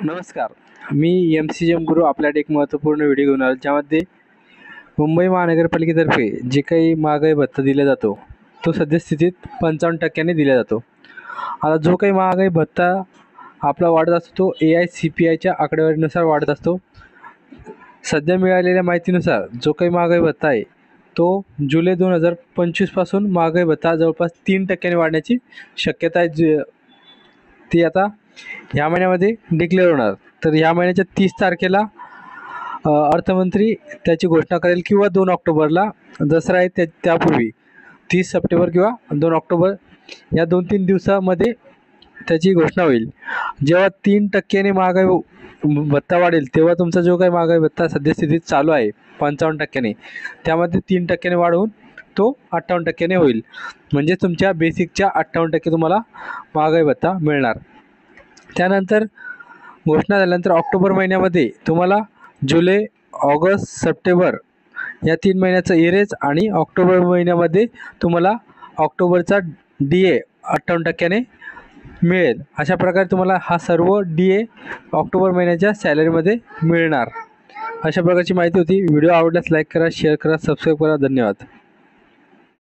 नमस्कार. मी MCGM गुरु आपल्यासाठी एक महत्त्वपूर्ण व्हिडिओ घेऊन आलो, ज्यामध्ये मुंबई महानगरपालिकेतर्फे जे काही महागाई भत्ता दिला जातो तो सद्यस्थितीत 55% दिला जातो. आता जो काही महागाई भत्ता आपला वाढत असतो तो AICPIच्या आकडेवारीनुसार वाढत असतो. सध्या मिळालेल्या माहितीनुसार जो काही महागाई भत्ता आहे तो जुलै 2025 पासून महागाई भत्ता जवळपास 3% वाढण्याची शक्यता आहे. ती आता ह्या महिन्यामध्ये डिक्लेअर होणार. तर ह्या महिन्याच्या 30 तारखेला अर्थमंत्री त्याची घोषणा करेल, किंवा 2 ऑक्टोबरला दसरा आहे त्यापूर्वी 30 सप्टेंबर किंवा 2 ऑक्टोबर या 2-3 दिवसामध्ये त्याची घोषणा होईल. जेव्हा 3% महागाई भत्ता वाढेल तेव्हा तुमचा जो काही महागाई भत्ता सद्यस्थितीत चालू आहे 55%, त्यामध्ये 3% वाढवून तो 58% होईल. म्हणजे तुमच्या बेसिकच्या 58% तुम्हाला महागाई भत्ता मिळणार. त्यानंतर घोषणा झाल्यानंतर ऑक्टोबर महिन्यामध्ये तुम्हाला जुलै, ऑगस्ट, सप्टेंबर या 3 महिन्याचं एरेज आणि ऑक्टोबर महिन्यामध्ये तुम्हाला ऑक्टोबरचा DA 58% मिळेल. अशा प्रकारे तुम्हाला हा सर्व DA ऑक्टोबर महिन्याच्या सॅलरीमध्ये मिळणार. अशा प्रकारची माहिती होती. व्हिडिओ आवडल्यास लाईक करा, शेअर करा, सबस्क्राईब करा. धन्यवाद.